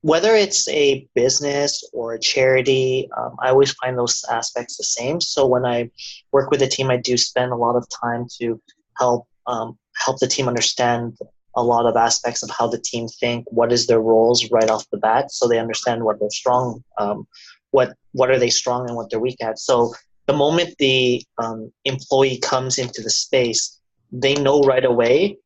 S2: whether it's a business or a charity, I always find those aspects the same. So when I work with a team, I do spend a lot of time to help the team understand a lot of aspects of how the team think, what is their roles right off the bat, so they understand what they're strong, what are they strong and what they're weak at. So the moment the employee comes into the space, they know right away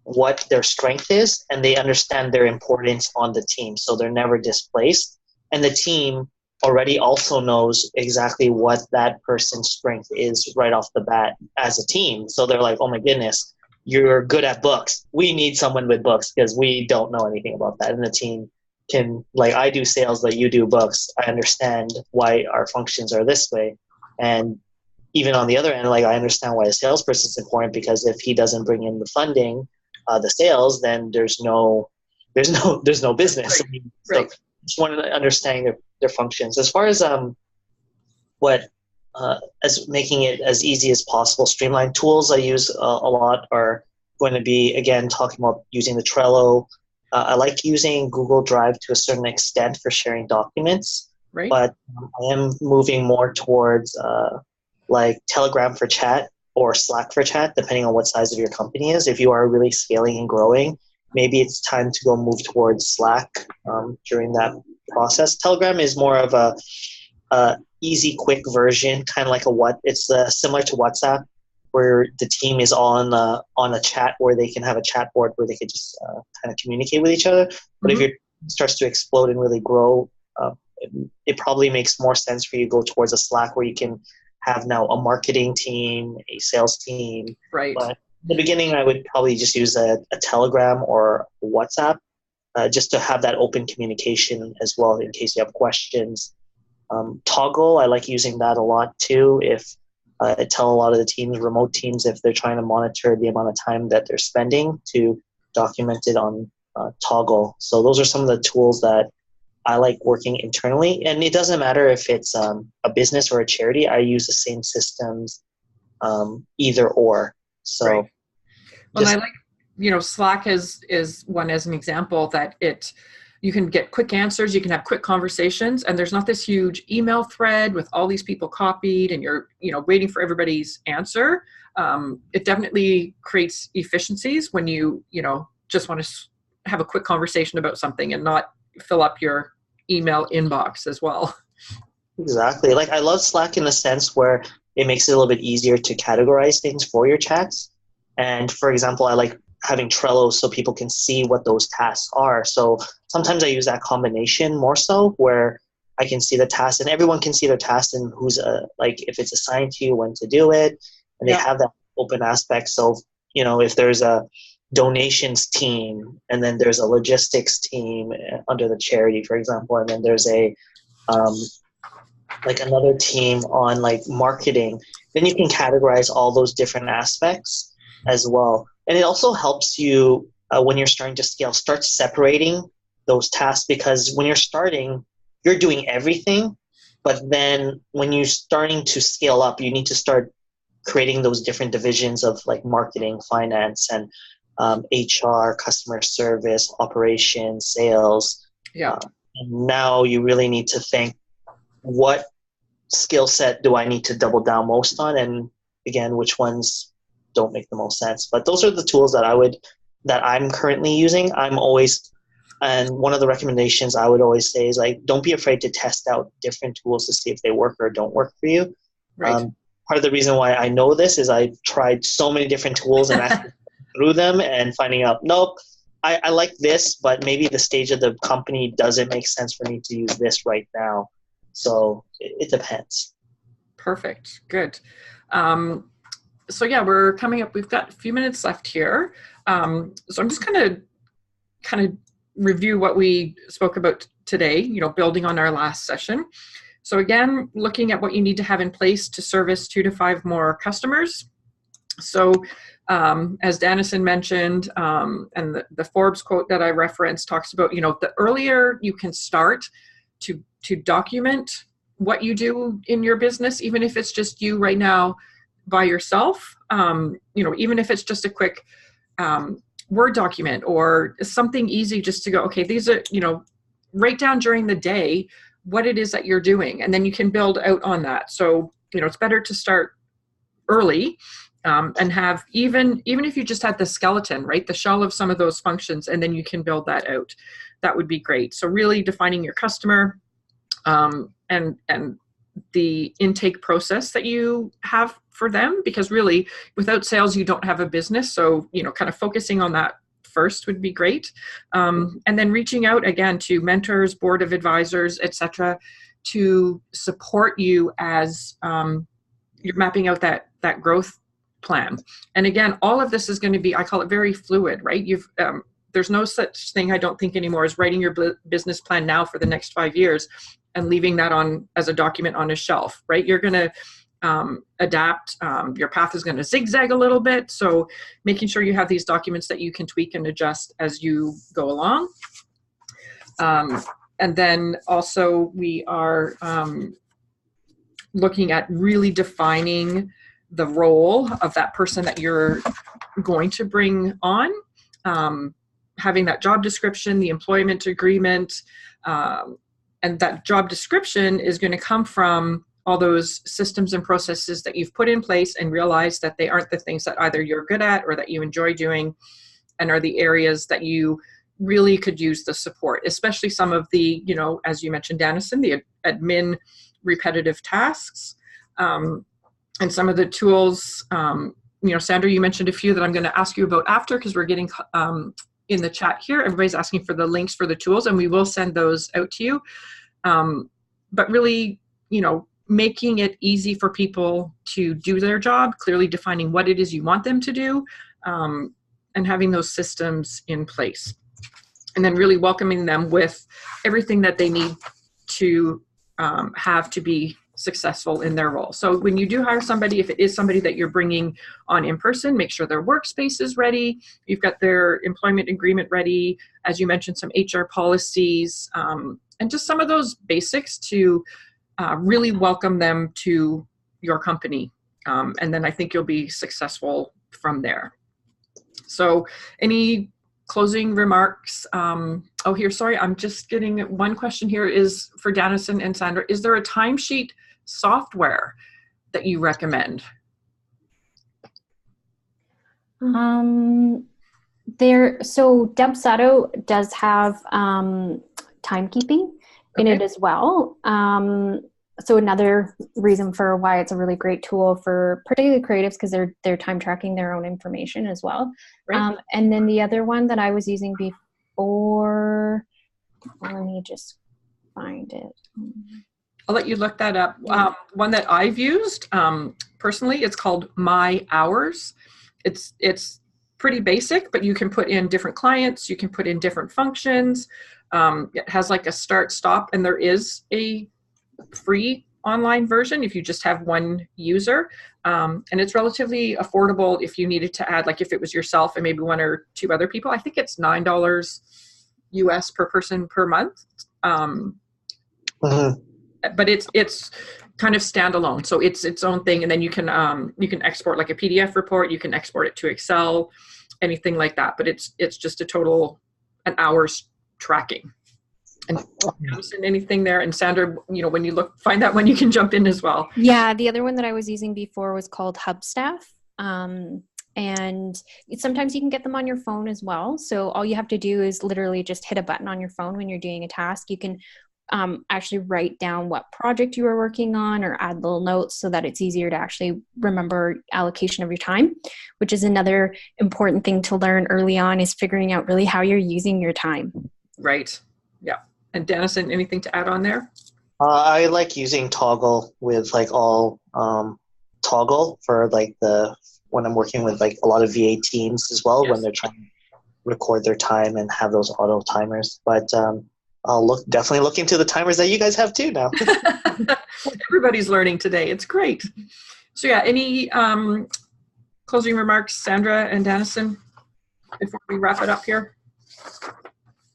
S2: what their strength is and they understand their importance on the team. So they're never displaced. And the team already also knows exactly what that person's strength is right off the bat as a team. So they're like, oh my goodness, you're good at books. We need someone with books because we don't know anything about that. And the team can, like, I do sales, but you do books. I understand why our functions are this way. And even on the other end, like I understand why a salesperson is important, because if he doesn't bring in the funding, the sales, then there's no business.
S1: Right.
S2: So just wanted to understand their functions. As far as as making it as easy as possible, streamlined tools I use a lot are going to be, again, talking about using the Trello. I like using Google Drive to a certain extent for sharing documents. Right. But I am moving more towards like Telegram for chat or Slack for chat, depending on what size of your company is. If you are really scaling and growing, maybe it's time to go move towards Slack during that process. Telegram is more of a easy, quick version, kind of like it's similar to WhatsApp, where the team is on a chat where they can have a chat board where they can just kind of communicate with each other. But if it starts to explode and really grow, it probably makes more sense for you to go towards a Slack where you can have now a marketing team, a sales team.
S1: Right.
S2: But in the beginning, I would probably just use a Telegram or WhatsApp just to have that open communication as well in case you have questions. Toggle, I like using that a lot too. I tell a lot of the teams, remote teams, if they're trying to monitor the amount of time that they're spending, to document it on Toggle. So those are some of the tools that I like working internally. And it doesn't matter if it's a business or a charity. I use the same systems, either or. So,
S1: right. Well, I like, Slack is one as an example that you can get quick answers, you can have quick conversations, and there's not this huge email thread with all these people copied and you're, waiting for everybody's answer. It definitely creates efficiencies when you just want to have a quick conversation about something and not fill up your email inbox as well.
S2: Exactly. Like, I love Slack in the sense where it makes it a little bit easier to categorize things for your chats. And for example, I like having Trello so people can see what those tasks are. So sometimes I use that combination more so, where I can see the task and everyone can see their task and who's if it's assigned to you, when to do it. And they have that open aspect. So, if there's a donations team and then there's a logistics team under the charity, for example, and then there's a another team on marketing, then you can categorize all those different aspects as well. And it also helps you when you're starting to scale, start separating those tasks, because when you're starting, you're doing everything. But then when you're starting to scale up, you need to start creating those different divisions of marketing, finance, and HR, customer service, operations, sales.
S1: Yeah.
S2: And now you really need to think, what skill set do I need to double down most on? And again, which ones don't make the most sense? But those are the tools that I'm currently using. And one of the recommendations I would always say is don't be afraid to test out different tools to see if they work or don't work for you.
S1: Right.
S2: Part of the reason why I know this is I've tried so many different tools and actually through them and finding out, nope, I like this, but maybe the stage of the company doesn't make sense for me to use this right now. So it depends.
S1: Perfect. Good. So yeah, we're coming up. We've got a few minutes left here. So I'm just kind of review what we spoke about today, building on our last session. So again, looking at what you need to have in place to service 2 to 5 more customers. So as Denison mentioned, and the Forbes quote that I referenced talks about, the earlier you can start to document what you do in your business, even if it's just you right now by yourself, even if it's just a quick Word document or something easy just to go, okay, these are, write down during the day what it is that you're doing, and then you can build out on that. So, it's better to start early and have, even if you just had the skeleton, right, the shell of some of those functions, and then you can build that out. That would be great. So really defining your customer and the intake process that you have for them, because really without sales, you don't have a business. So, kind of focusing on that first would be great. And then reaching out again to mentors, board of advisors, etc., to support you as you're mapping out that growth plan. And again, all of this is going to be, I call it very fluid, right? There's no such thing, I don't think, anymore as writing your business plan now for the next 5 years and leaving that on as a document on a shelf, right? You're going to adapt. Your path is going to zigzag a little bit. So making sure you have these documents that you can tweak and adjust as you go along. And then also we are looking at really defining the role of that person that you're going to bring on, having that job description, the employment agreement, and that job description is going to come from all those systems and processes that you've put in place and realize that they aren't the things that either you're good at or that you enjoy doing, and are the areas that you really could use the support, especially some of the, as you mentioned, Denison, the admin repetitive tasks, and some of the tools. Sandra, you mentioned a few that I'm going to ask you about after, because we're getting in the chat here, everybody's asking for the links for the tools, and we will send those out to you. But really, making it easy for people to do their job, clearly defining what it is you want them to do, and having those systems in place. And then really welcoming them with everything that they need to have to be successful in their role. So when you do hire somebody, if it is somebody that you're bringing on in person, make sure their workspace is ready. You've got their employment agreement ready. As you mentioned, some HR policies, and just some of those basics to really welcome them to your company. And then I think you'll be successful from there. So any closing remarks? Sorry, I'm just getting one question here is for Denison and Sandra. Is there a timesheet software that you recommend?
S3: So Dubsado does have timekeeping in it as well. So another reason for why it's a really great tool for particularly creatives, because they're time tracking their own information as well. Right. And then the other one that I was using before, let me just find it.
S1: I'll let you look that up. One that I've used personally, it's called My Hours. It's pretty basic, but you can put in different clients, you can put in different functions. It has like a start, stop, and there is a free online version if you just have one user. And it's relatively affordable if you needed to add, like if it was yourself and maybe one or two other people. I think it's $9 US per person per month. But it's kind of standalone. So it's its own thing. And then you can export like a PDF report, you can export it to Excel, anything like that. But it's just an hour's tracking. And anything there. And Sandra, when you find that one, you can jump in as well.
S3: Yeah, the other one that I was using before was called Hubstaff. And sometimes you can get them on your phone as well. So all you have to do is literally just hit a button on your phone when you're doing a task. You can actually write down what project you are working on or add little notes so that it's easier to actually remember allocation of your time, which is another important thing to learn early on, is figuring out really how you're using your time.
S1: Right. Yeah. And Denison, anything to add on there?
S2: I like using Toggle with all Toggle for when I'm working with a lot of VA teams as well, when they're trying to record their time and have those auto timers. But I'll definitely look into the timers that you guys have too now.
S1: Everybody's learning today. It's great. So yeah, any closing remarks, Sandra and Denison, before we wrap it up here?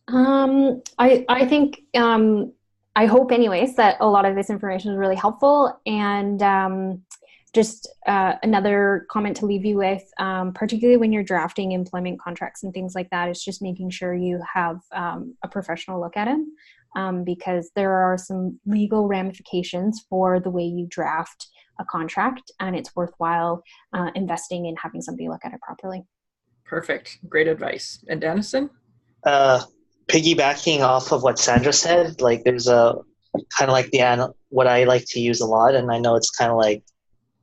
S3: I think, I hope anyways, that a lot of this information is really helpful. And just another comment to leave you with, particularly when you're drafting employment contracts and things like that, is just making sure you have a professional look at it, because there are some legal ramifications for the way you draft a contract, and it's worthwhile investing in having somebody look at it properly.
S1: Perfect. Great advice. And Denison?
S2: Piggybacking off of what Sandra said, there's a kind of what I like to use a lot, and I know it's kind of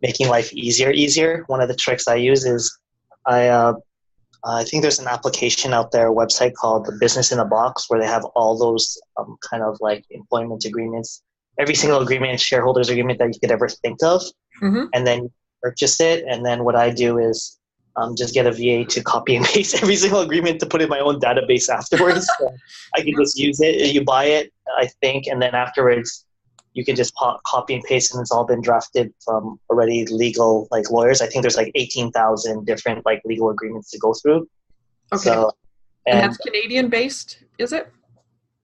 S2: making life easier. One of the tricks I use is I think there's an application out there, a website called the Business in a Box, where they have all those kind of employment agreements, every single agreement, shareholders agreement that you could ever think of, and then you purchase it. And then what I do is just get a VA to copy and paste every single agreement to put in my own database afterwards. So I can just use it. You buy it, I think, and then afterwards you can just copy and paste, and it's all been drafted from already legal lawyers. I think there's 18,000 different legal agreements to go through. Okay. So,
S1: and that's Canadian based, is it?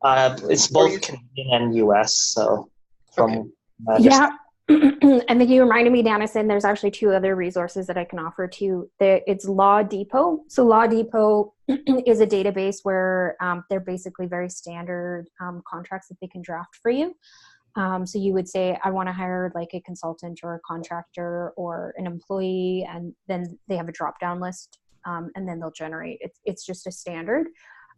S2: It's both Canadian and US. So from
S3: yeah. And then you reminded me, Denison, there's actually two other resources that I can offer to. It's Law Depot. So Law Depot is a database where they're basically very standard contracts that they can draft for you. So you would say, I want to hire like a consultant or a contractor or an employee, and then they have a drop-down list, and then they'll generate. It's just a standard,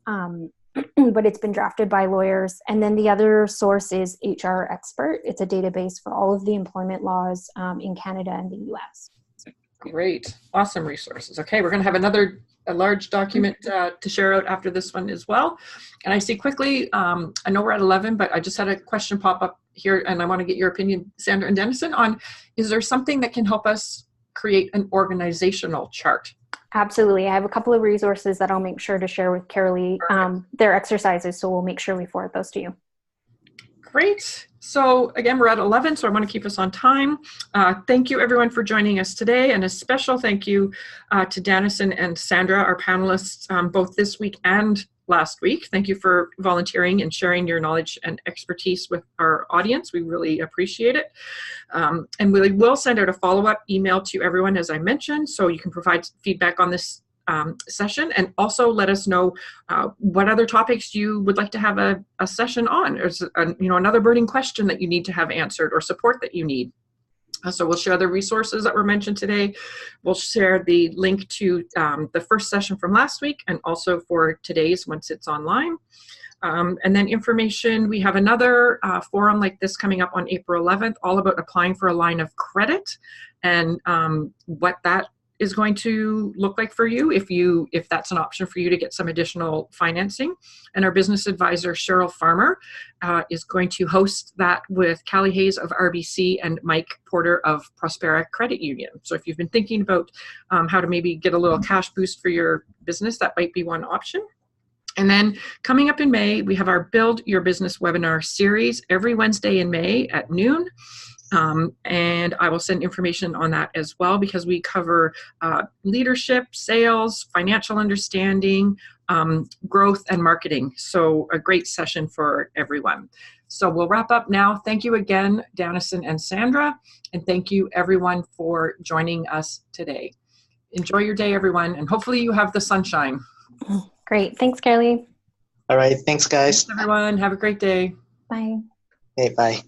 S3: but it's been drafted by lawyers. And then the other source is HR Expert. It's a database for all of the employment laws in Canada and the US.
S1: Great. Awesome resources. Okay, we're going to have a large document to share out after this one as well. And I see quickly, I know we're at 11, but I just had a question pop up here, and I want to get your opinion, Sandra and Denison, on, is there something that can help us create an organizational chart?
S3: Absolutely. I have a couple of resources that I'll make sure to share with Carolee. They're exercises, so we'll make sure we forward those to you.
S1: Great. So again, we're at 11, so I want to keep us on time. Thank you everyone for joining us today, and a special thank you to Denison and Sandra, our panelists, both this week and last week. Thank you for volunteering and sharing your knowledge and expertise with our audience. We really appreciate it. And we will send out a follow-up email to everyone, as I mentioned, so you can provide feedback on this session, and also let us know what other topics you would like to have a session on, or another burning question that you need to have answered, or support that you need. So we'll share the resources that were mentioned today. We'll share the link to the first session from last week, and also for today's once it's online. And then information, we have another forum like this coming up on April 11th, all about applying for a line of credit, and what that is going to look like for you if that's an option for you to get some additional financing. And our business advisor, Cheryl Farmer, is going to host that with Callie Hayes of RBC and Mike Porter of Prospera Credit Union. So if you've been thinking about how to maybe get a little cash boost for your business, that might be one option. And then coming up in May, we have our Build Your Business webinar series every Wednesday in May at noon. And I will send information on that as well, because we cover leadership, sales, financial understanding, growth, and marketing. So a great session for everyone. So we'll wrap up now. Thank you again, Denison and Sandra, and thank you everyone for joining us today. Enjoy your day, everyone, and hopefully you have the sunshine.
S3: Great. Thanks, Carolee.
S2: All right. Thanks, guys.
S1: Thanks, everyone. Have a great day.
S3: Bye.
S2: Okay, bye.